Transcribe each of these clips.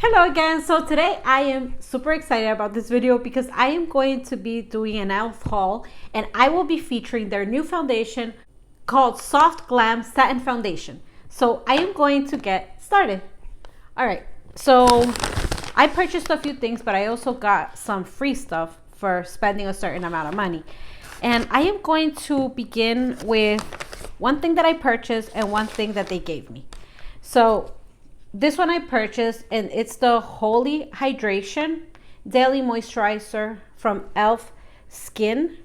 Hello again. So today I am super excited about this video because I am going to be doing an E.L.F haul, and I will be featuring their new foundation called Soft Glam Satin Foundation. So I am going to get started. All right, so I purchased a few things, but I also got some free stuff for spending a certain amount of money. And I am going to begin with one thing that I purchased and one thing that they gave me. So this one I purchased, and it's the Holy Hydration Daily Moisturizer from E.L.F Skin.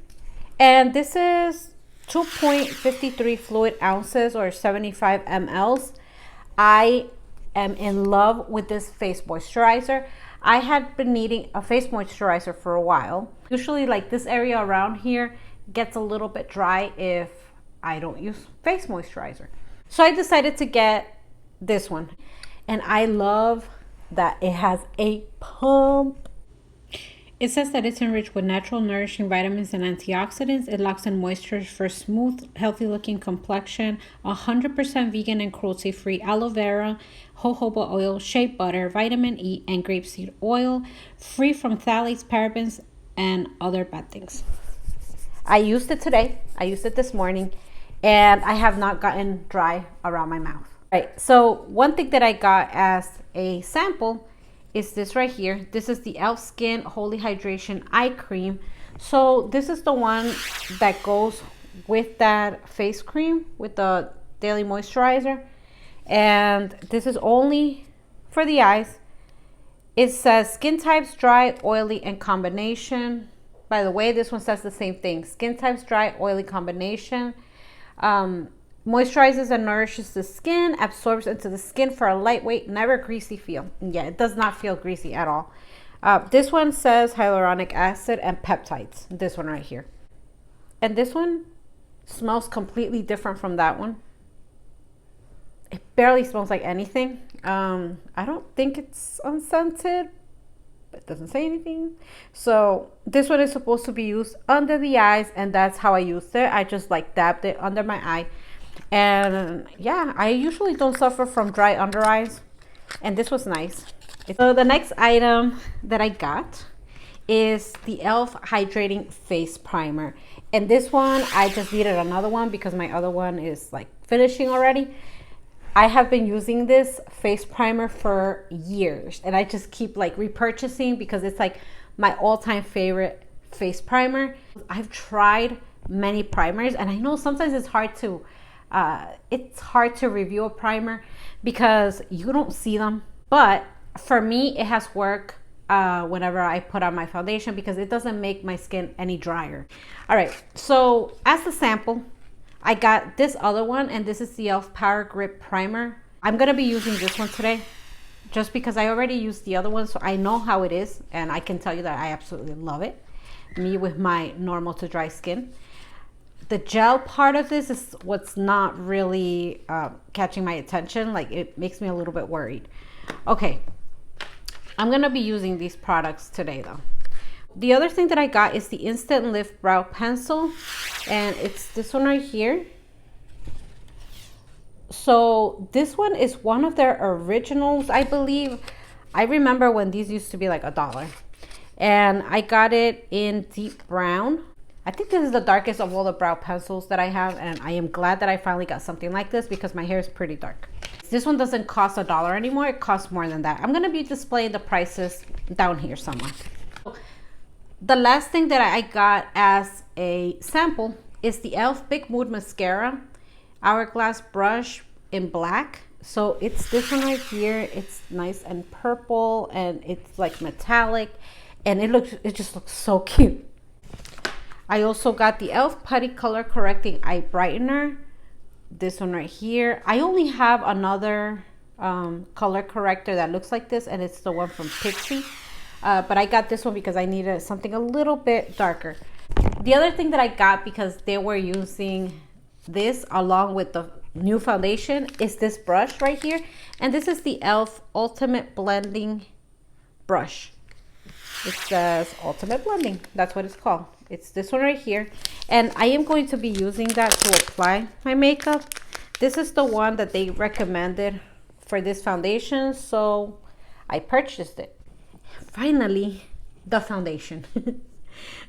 And this is 2.53 fluid ounces or 75 mLs. I am in love with this face moisturizer. I had been needing a face moisturizer for a while. Usually like this area around here gets a little bit dry if I don't use face moisturizer. So I decided to get this one. And I love that it has a pump. It says that it's enriched with natural nourishing vitamins and antioxidants. It locks in moisture for smooth, healthy looking complexion. 100% vegan and cruelty free aloe vera, jojoba oil, shea butter, vitamin E, and grapeseed oil. Free from phthalates, parabens, and other bad things. I used it today. I used it this morning, and I have not gotten dry around my mouth. Right, so one thing that I got as a sample is this right here. This is the E.L.F Skin Holy Hydration Eye Cream. So this is the one that goes with that face cream, with the daily moisturizer. And this is only for the eyes. It says skin types: dry, oily, and combination. By the way, this one says the same thing. Skin types: dry, oily, combination. Moisturizes and nourishes the skin, absorbs into the skin for a lightweight, never greasy feel. Yeah, it does not feel greasy at all. This one says hyaluronic acid and peptides. This one right here. And this one smells completely different from that one. It barely smells like anything. I don't think it's unscented. It doesn't say anything. So this one is supposed to be used under the eyes, and that's how I used it. I just like dabbed it under my eye. And yeah, I usually don't suffer from dry under eyes, and this was nice. So the next item that I got is the E.L.F Hydrating Face Primer. And this one, I just needed another one because my other one is like finishing already. I have been using this face primer for years, and I just keep like repurchasing because it's like my all-time favorite face primer. I've tried many primers, and I know sometimes it's hard to review a primer because you don't see them, but for me it has worked whenever I put on my foundation because it doesn't make my skin any drier. All right, so as a sample, I got this other one, and this is the E.L.F Power Grip Primer. I'm gonna be using this one today just because I already used the other one, so I know how it is, and I can tell you that I absolutely love it, me with my normal to dry skin. The gel part of this is what's not really catching my attention. Like, it makes me a little bit worried. Okay, I'm gonna be using these products today though. The other thing that I got is the Instant Lift Brow Pencil, and it's this one right here. So this one is one of their originals, I believe. I remember when these used to be like $1, and I got it in deep brown. I think this is the darkest of all the brow pencils that I have, and I am glad that I finally got something like this because my hair is pretty dark. This one doesn't cost $1 anymore. It costs more than that. I'm going to be displaying the prices down here somewhere. The last thing that I got as a sample is the E.L.F Big Mood Mascara Hourglass Brush in black. So it's this one right here. It's nice and purple, and it's like metallic, and it just looks so cute. I also got the E.L.F Putty Color Correcting Eye Brightener. This one right here. I only have another color corrector that looks like this, and it's the one from Pixie. But I got this one because I needed something a little bit darker. The other thing that I got because they were using this along with the new foundation is this brush right here. And this is the E.L.F Ultimate Blending Brush. It says Ultimate Blending. That's what it's called. It's this one right here, and I am going to be using that to apply my makeup. This is the one that they recommended for this foundation, so I purchased it. Finally, the foundation.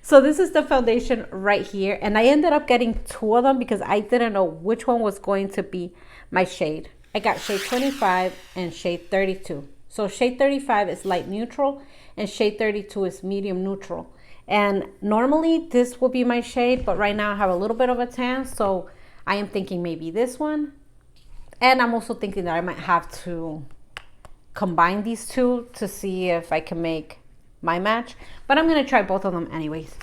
So this is the foundation right here, and I ended up getting two of them because I didn't know which one was going to be my shade. I got shade 25 and shade 32. So shade 35 is light neutral and shade 32 is medium neutral. And normally this will be my shade, but right now I have a little bit of a tan, so I am thinking maybe this one. And I'm also thinking that I might have to combine these two to see if I can make my match, but I'm going to try both of them anyways.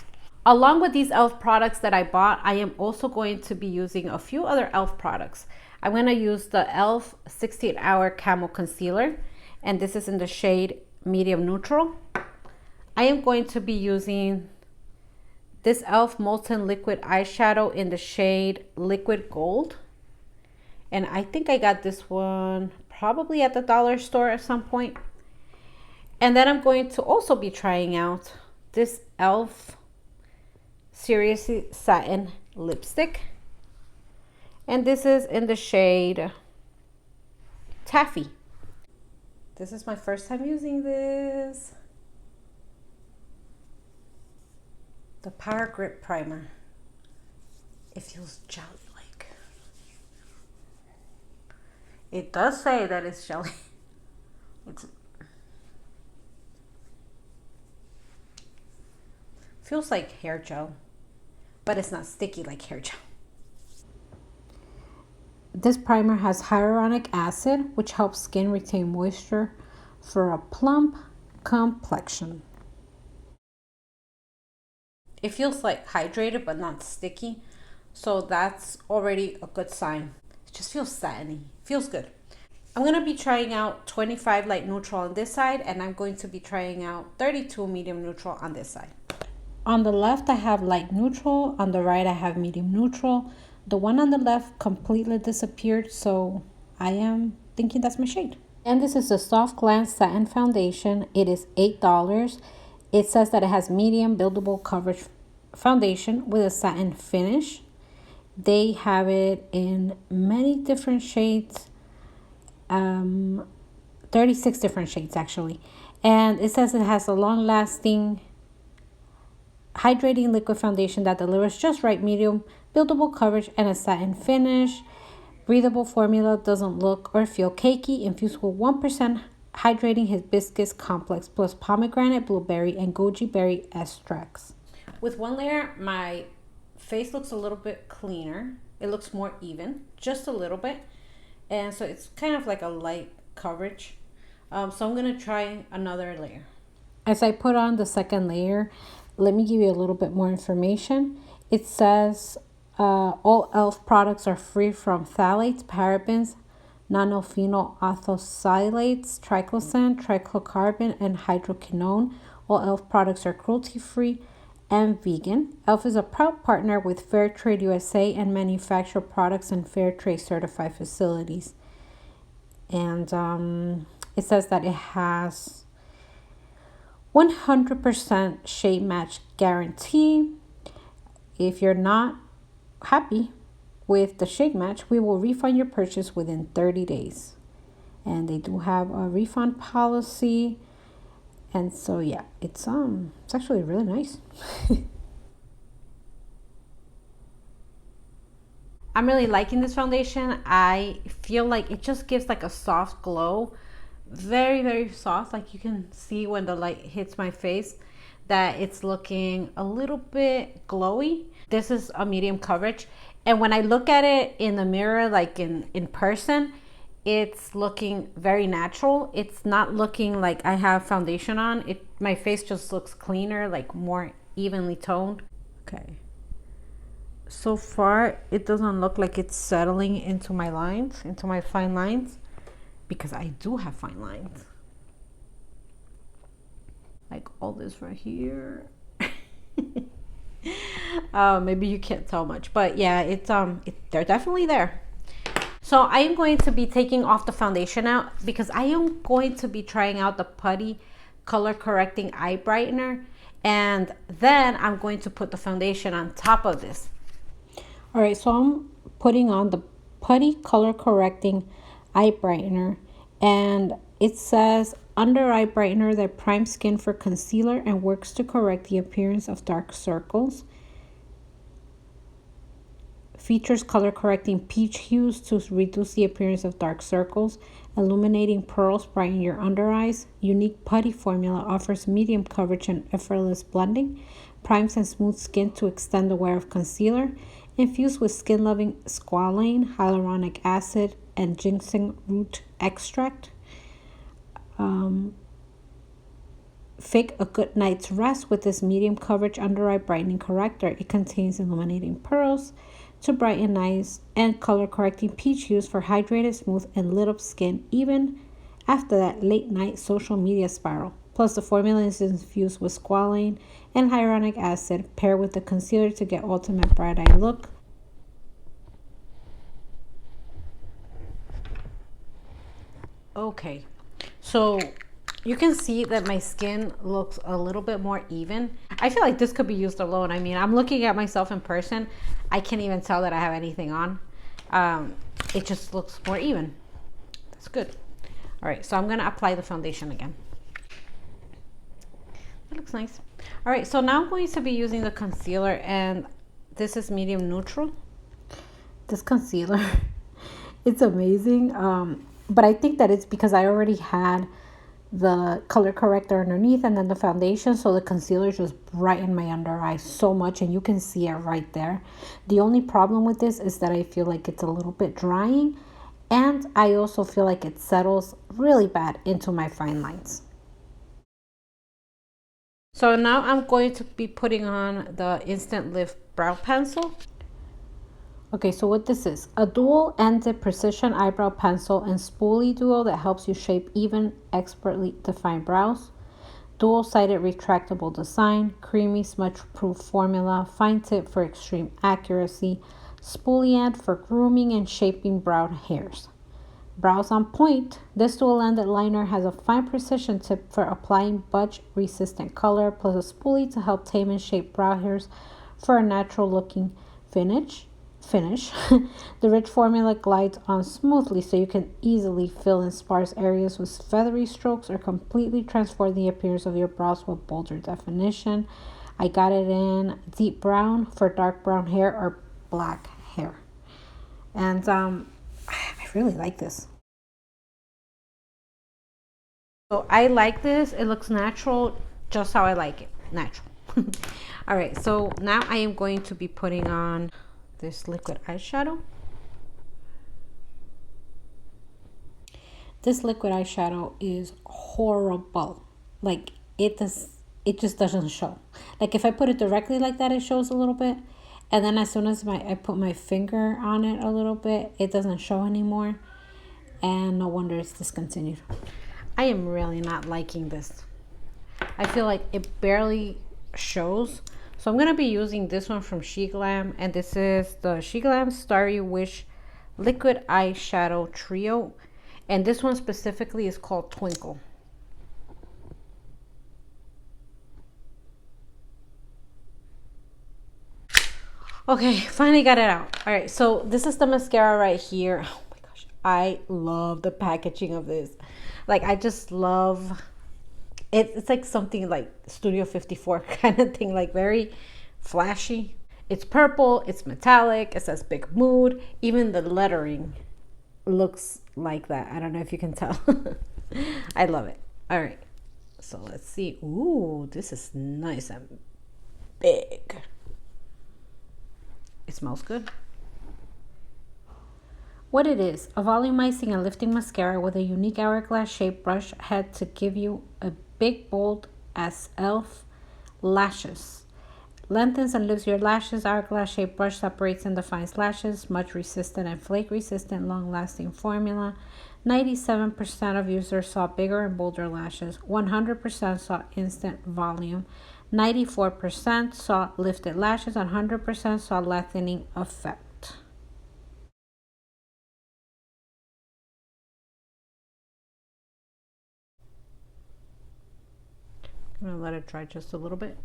Along with these E.L.F. products that I bought, I am also going to be using a few other E.L.F. products. I'm going to use the E.L.F. 16-Hour Camo Concealer, and this is in the shade Medium Neutral. I am going to be using this E.L.F. Molten Liquid Eyeshadow in the shade Liquid Gold. And I think I got this one probably at the dollar store at some point. And then I'm going to also be trying out this E.L.F. Seriously Satin Lipstick. And this is in the shade Taffy. This is my first time using this. The Power Grip Primer. It feels jelly-like. It does say that it's jelly. It's feels like hair gel, but it's not sticky like hair gel. This primer has hyaluronic acid, which helps skin retain moisture for a plump complexion. It feels like hydrated but not sticky, so that's already a good sign. It just feels satiny. Feels good. I'm going to be trying out 25 light neutral on this side, and I'm going to be trying out 32 medium neutral on this side. On the left, I have light neutral. On the right, I have medium neutral. The one on the left completely disappeared, so I am thinking that's my shade. And this is the Soft Glam Satin Foundation. It is $8. It says that it has medium buildable coverage foundation with a satin finish. They have it in many different shades, 36 different shades actually. And it says it has a long-lasting hydrating liquid foundation that delivers just right medium buildable coverage and a satin finish. Breathable formula, doesn't look or feel cakey, infused with 1% hydrating hibiscus complex plus pomegranate, blueberry, and goji berry extracts. With one layer, my face looks a little bit cleaner. It looks more even, just a little bit. And so it's kind of like a light coverage. So I'm going to try another layer. As I put on the second layer, let me give you a little bit more information. It says all E.L.F. products are free from phthalates, parabens, nonylphenol orthoxylates, triclosan, triclocarbon, and hydroquinone. All E.L.F. products are cruelty-free and vegan. E.L.F. is a proud partner with Fair Trade USA and manufacture products in Fair Trade certified facilities. And it says that it has 100% shade match guarantee. If you're not happy with the shade match, we will refund your purchase within 30 days. And they do have a refund policy. And so yeah, it's actually really nice. I'm really liking this foundation. I feel like it just gives like a soft glow. Very, very soft. Like you can see when the light hits my face that it's looking a little bit glowy. This is a medium coverage. And when I look at it in the mirror, like in person, it's looking very natural. It's not looking like I have foundation on. My face just looks cleaner, like more evenly toned. Okay. So far, it doesn't look like it's settling into my lines, into my fine lines, because I do have fine lines. Like all this right here. Maybe you can't tell much, but yeah, they're definitely there. So I am going to be taking off the foundation out because I am going to be trying out the Putty Color Correcting Eye Brightener, and then I'm going to put the foundation on top of this. All right, so I'm putting on the Putty Color Correcting Eye Brightener, and It says under eye brightener that primes skin for concealer and works to correct the appearance of dark circles. Features color correcting peach hues to reduce the appearance of dark circles. Illuminating pearls brighten your under eyes. Unique putty formula offers medium coverage and effortless blending. Primes and smooths skin to extend the wear of concealer. Infused with skin loving squalane, hyaluronic acid, and ginseng root extract. Fake a good night's rest with this medium coverage under eye brightening corrector. It contains illuminating pearls to brighten eyes and color correcting peach hues for hydrated, smooth, and lit up skin even after that late night social media spiral. Plus, the formula is infused with squalane and hyaluronic acid paired with the concealer to get ultimate bright eye look. Okay, so you can see that my skin looks a little bit more even. I feel like this could be used alone. I mean, I'm looking at myself in person. I can't even tell that I have anything on. It just looks more even. That's good. All right, so I'm gonna apply the foundation again. That looks nice. All right, so now I'm going to be using the concealer, and this is medium neutral. This concealer, it's amazing. But I think that it's because I already had the color corrector underneath and then the foundation, so the concealer just brightened my under eye so much, and you can see it right there. The only problem with this is that I feel like it's a little bit drying, and I also feel like it settles really bad into my fine lines. So now I'm going to be putting on the Instant Lift Brow Pencil. Okay, so what this is, a dual-ended precision eyebrow pencil and spoolie duo that helps you shape even, expertly defined brows. Dual-sided retractable design, creamy smudge-proof formula, fine tip for extreme accuracy, spoolie end for grooming and shaping brow hairs. Brows on point. This dual-ended liner has a fine precision tip for applying budge-resistant color, plus a spoolie to help tame and shape brow hairs for a natural-looking finish. The rich formula glides on smoothly, so you can easily fill in sparse areas with feathery strokes or completely transform the appearance of your brows with bolder definition. I got it in deep brown for dark brown hair or black hair. And I really like this. So I like this. It looks natural, just how I like it. Natural. All right, so now I am going to be putting on this liquid eyeshadow. This liquid eyeshadow is horrible. Like it just doesn't show. Like if I put it directly like that, it shows a little bit, and then as soon as I put my finger on it a little bit, it doesn't show anymore, and no wonder it's discontinued. I am really not liking this. I feel like it barely shows. So I'm going to be using this one from Glam, and this is the Glam Starry Wish Liquid Eyeshadow Trio. And this one specifically is called Twinkle. Okay, finally got it out. All right, so this is the mascara right here. Oh my gosh, I love the packaging of this. Like, I just love it. It's like something like Studio 54 kind of thing, like very flashy. It's purple, it's metallic, it says Big Mood. Even the lettering looks like that. I don't know if you can tell. I love it. All right, so let's see. Ooh, this is nice and big. It smells good. What it is, a volumizing and lifting mascara with a unique hourglass shaped brush head to give you a big, bold as E.L.F. lashes. Lengthens and lifts your lashes. Hourglass shaped brush separates and defines lashes. Smudge resistant and flake resistant, long lasting formula. 97% of users saw bigger and bolder lashes. 100% saw instant volume. 94% saw lifted lashes. 100% saw lengthening effect. I'm gonna let it dry just a little bit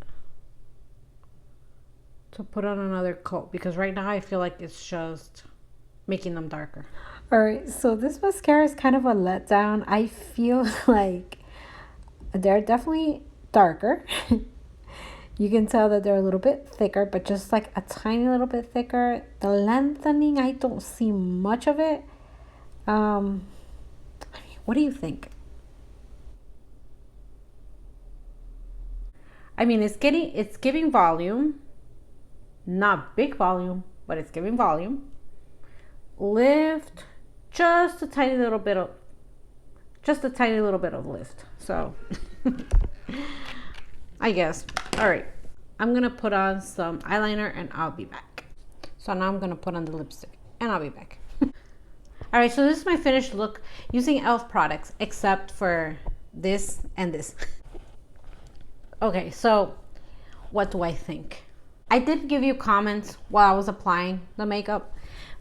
to put on another coat, because right now I feel like it's just making them darker. All right, so this mascara is kind of a letdown. I feel like they're definitely darker. You can tell that they're a little bit thicker, but just like a tiny little bit thicker. The lengthening, I don't see much of it. What do you think? I mean, it's giving volume, not big volume, but it's giving volume. Lift, just a tiny little bit of lift. So I guess. All right, I'm gonna put on some eyeliner and I'll be back. So now I'm gonna put on the lipstick and I'll be back. All right, so this is my finished look using E.L.F products, except for this and this. Okay, so what do I think? I did give you comments while I was applying the makeup,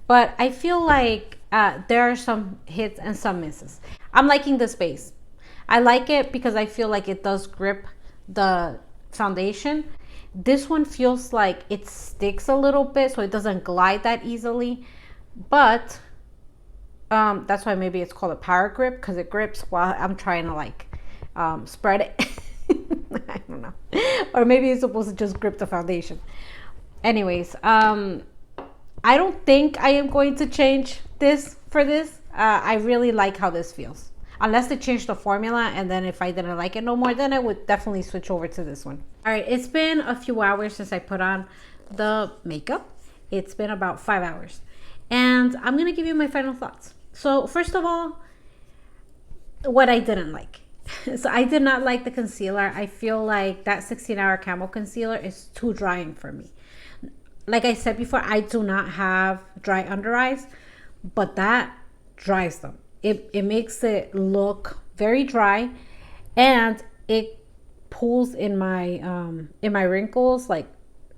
but I feel like there are some hits and some misses. I'm liking this base. I like it because I feel like it does grip the foundation. This one feels like it sticks a little bit, so it doesn't glide that easily, but that's why maybe it's called a power grip, because it grips while I'm trying to like spread it. I don't know, or maybe it's supposed to just grip the foundation. Anyways, I don't think I am going to change this for this. I really like how this feels, unless they change the formula, and then if I didn't like it no more, then I would definitely switch over to this one. All right, it's been a few hours since I put on the makeup. It's been about 5 hours, and I'm gonna give you my final thoughts. So first of all, what I didn't like. So I did not like the concealer. I feel like that 16-hour Camo Concealer is too drying for me. Like I said before, I do not have dry under eyes, but that dries them. It makes it look very dry, and it pulls in my wrinkles. Like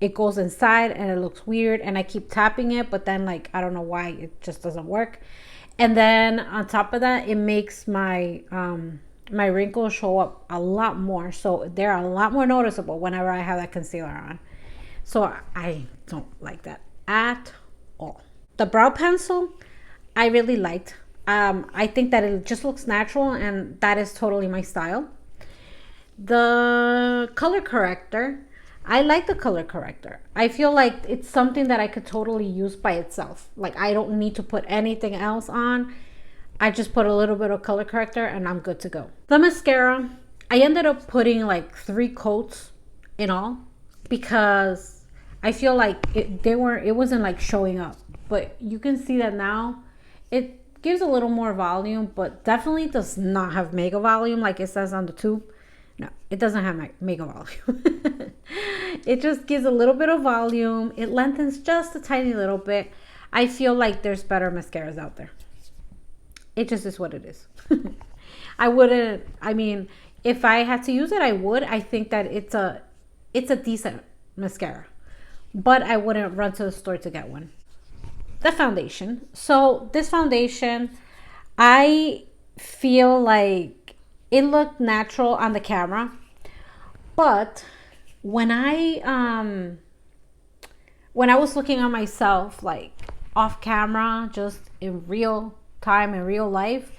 it goes inside and it looks weird, and I keep tapping it, but then like I don't know why it just doesn't work. And then on top of that, it makes my my wrinkles show up a lot more, so they're a lot more noticeable whenever I have that concealer on. So I don't like that at all. The brow pencil, I really liked. I think that it just looks natural, and that is totally my style. The color corrector, I like the color corrector. I feel like it's something that I could totally use by itself. Like I don't need to put anything else on. I just put a little bit of color corrector and I'm good to go. The mascara, I ended up putting like 3 coats in all, because I feel like it wasn't like showing up, but you can see that now it gives a little more volume, but definitely does not have mega volume like it says on the tube. No, it doesn't have mega volume. It just gives a little bit of volume. It lengthens just a tiny little bit. I feel like there's better mascaras out there. It just is what it is. I mean, if I had to use it, I would. I think that it's a decent mascara, but I wouldn't run to the store to get one. The foundation. So this foundation, I feel like it looked natural on the camera, but when I was looking at myself like off camera, just in real time, in real life,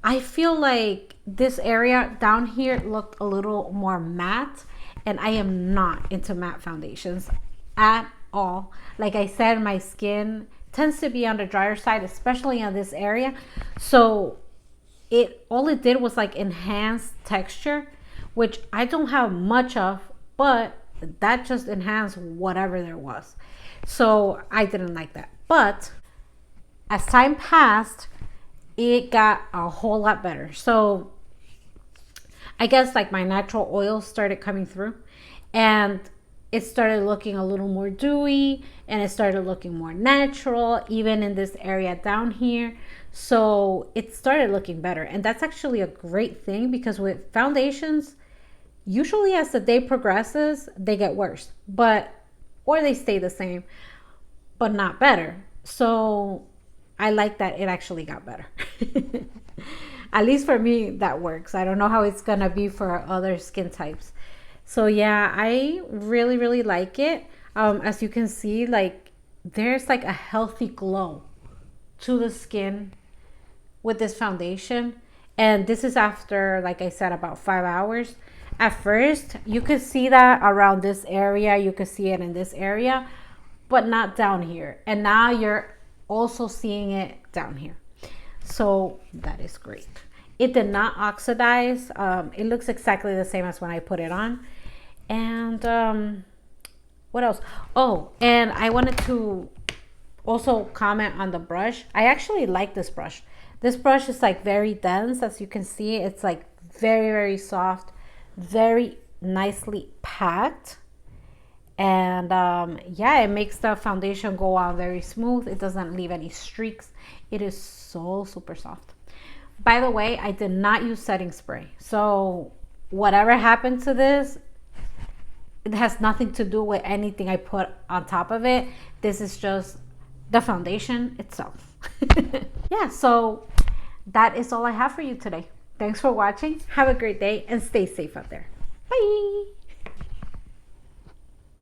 I feel like this area down here looked a little more matte, and I am not into matte foundations at all. Like I said, my skin tends to be on the drier side, especially on this area, so all it did was like enhance texture, which I don't have much of, but that just enhanced whatever there was. So I didn't like that. But as time passed, it got a whole lot better. So I guess like my natural oils started coming through, and it started looking a little more dewy, and it started looking more natural, even in this area down here. So it started looking better, and that's actually a great thing, because with foundations, usually as the day progresses, they get worse, or they stay the same, but not better. So I like that it actually got better. At least for me, that works. I don't know how it's gonna be for other skin types. So yeah, I really, really like it. As you can see, like there's like a healthy glow to the skin with this foundation. And this is after, like I said, about 5 hours. At first, you could see that around this area. You could see it in this area, but not down here. And now you're also seeing it down here. So that is great. It did not oxidize. It looks exactly the same as when I put it on. And what else? Oh, and I wanted to also comment on the brush. I actually like this brush. This brush is like very dense, as you can see. It's like very, very soft, very nicely packed. And yeah, it makes the foundation go on very smooth. It doesn't leave any streaks. It is so super soft. By the way, I did not use setting spray. So whatever happened to this, it has nothing to do with anything I put on top of it. This is just the foundation itself. Yeah, so that is all I have for you today. Thanks for watching. Have a great day and stay safe out there. Bye.